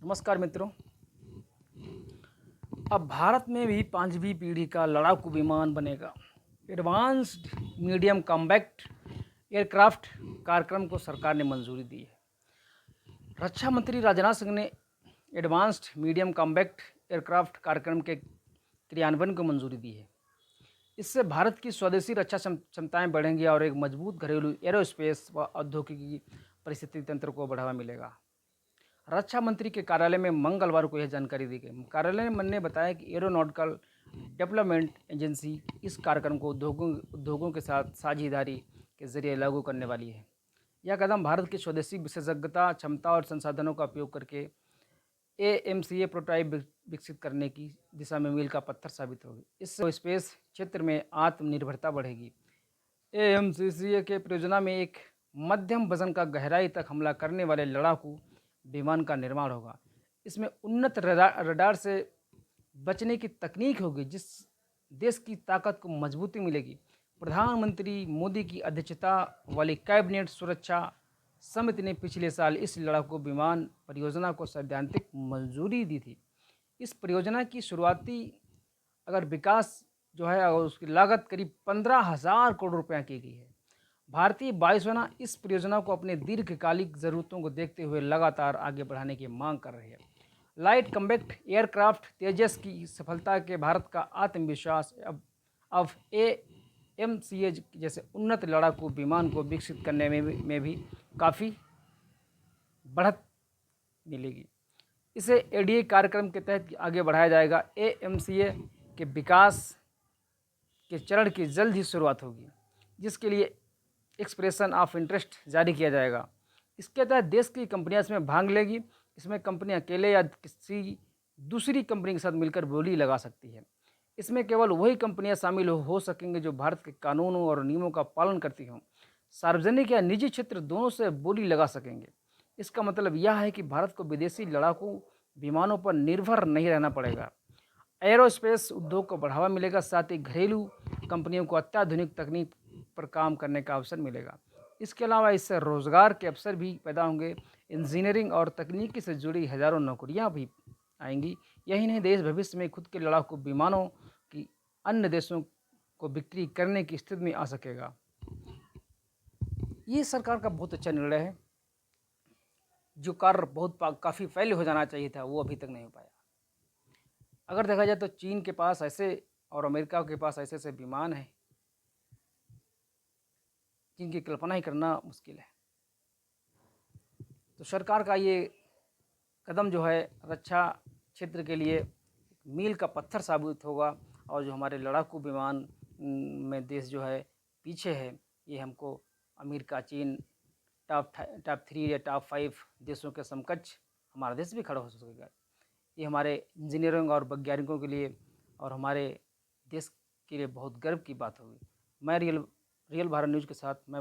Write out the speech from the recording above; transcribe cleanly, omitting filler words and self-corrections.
नमस्कार मित्रों। अब भारत में भी 5वीं पीढ़ी का लड़ाकू विमान बनेगा। एडवांस्ड मीडियम कॉम्बैक्ट एयरक्राफ्ट कार्यक्रम को सरकार ने मंजूरी दी है। रक्षा मंत्री राजनाथ सिंह ने एडवांस्ड मीडियम कॉम्बैक्ट एयरक्राफ्ट कार्यक्रम के क्रियान्वयन को मंजूरी दी है। इससे भारत की स्वदेशी रक्षा क्षमताएं बढ़ेंगी और एक मजबूत घरेलू एरोस्पेस व औद्योगिकी परिस्थिति तंत्र को बढ़ावा मिलेगा। रक्षा मंत्री के कार्यालय में मंगलवार को यह जानकारी दी गई। कार्यालय ने बताया कि एरोनॉटिकल डेवलपमेंट एजेंसी इस कार्यक्रम को उद्योगों के साथ साझेदारी के जरिए लागू करने वाली है। यह कदम भारत की स्वदेशी विशेषज्ञता, क्षमता और संसाधनों का उपयोग करके एएमसीए प्रोटोटाइप विकसित करने की दिशा में मील का पत्थर साबित होगी। इससे स्पेस क्षेत्र में आत्मनिर्भरता बढ़ेगी। एएमसीए के परियोजना में एक मध्यम वजन का गहराई तक हमला करने वाले लड़ाकू विमान का निर्माण होगा। इसमें उन्नत रडार से बचने की तकनीक होगी, जिस देश की ताकत को मजबूती मिलेगी। प्रधानमंत्री मोदी की अध्यक्षता वाली कैबिनेट सुरक्षा समिति ने पिछले साल इस लड़ाकू विमान परियोजना को सैद्धांतिक मंजूरी दी थी। इस परियोजना की शुरुआती विकास जो है उसकी लागत करीब 15,000 करोड़ रुपये की गई है। भारतीय वायुसेना इस परियोजना को अपने दीर्घकालिक ज़रूरतों को देखते हुए लगातार आगे बढ़ाने की मांग कर रही है। लाइट कॉम्बैक्ट एयरक्राफ्ट तेजस की सफलता के भारत का आत्मविश्वास अब एएमसीए जैसे उन्नत लड़ाकू विमान को विकसित करने में भी काफ़ी बढ़त मिलेगी। इसे एडीए कार्यक्रम के तहत आगे बढ़ाया जाएगा। एएमसीए के विकास के चरण की जल्द ही शुरुआत होगी, जिसके लिए एक्सप्रेशन ऑफ इंटरेस्ट जारी किया जाएगा। इसके तहत देश की कंपनियां इसमें भाग लेगी। इसमें कंपनी अकेले या किसी दूसरी कंपनी के साथ मिलकर बोली लगा सकती है। इसमें केवल वही कंपनियां शामिल हो सकेंगी जो भारत के कानूनों और नियमों का पालन करती हों। सार्वजनिक या निजी क्षेत्र दोनों से बोली लगा सकेंगे। इसका मतलब यह है कि भारत को विदेशी लड़ाकू विमानों पर निर्भर नहीं रहना पड़ेगा। एरोस्पेस उद्योग को बढ़ावा मिलेगा, साथ ही घरेलू कंपनियों को अत्याधुनिक तकनीक पर काम करने का अवसर मिलेगा। इसके अलावा इससे रोजगार के अवसर भी पैदा होंगे। इंजीनियरिंग और तकनीकी से जुड़ी हजारों नौकरियां भी आएंगी। यही नहीं, देश भविष्य में खुद के लड़ाकू विमानों की अन्य देशों को बिक्री करने की स्थिति में आ सकेगा। ये सरकार का बहुत अच्छा निर्णय है। जो कार्य काफ़ी पहले हो जाना चाहिए था, वो अभी तक नहीं हो पाया। अगर देखा जाए तो चीन के पास ऐसे और अमेरिका के पास ऐसे ऐसे विमान हैं जिनकी कल्पना ही करना मुश्किल है। तो सरकार का ये कदम जो है रक्षा क्षेत्र के लिए मील का पत्थर साबित होगा। और जो हमारे लड़ाकू विमान में देश जो है पीछे है, ये हमको अमेरिका, चीन टॉप 3 या टॉप 5 देशों के समकक्ष हमारा देश भी खड़ा हो सकेगा। ये हमारे इंजीनियरों और वैज्ञानिकों के लिए और हमारे देश के लिए बहुत गर्व की बात होगी। मैं रियल भारत न्यूज़ के साथ मैं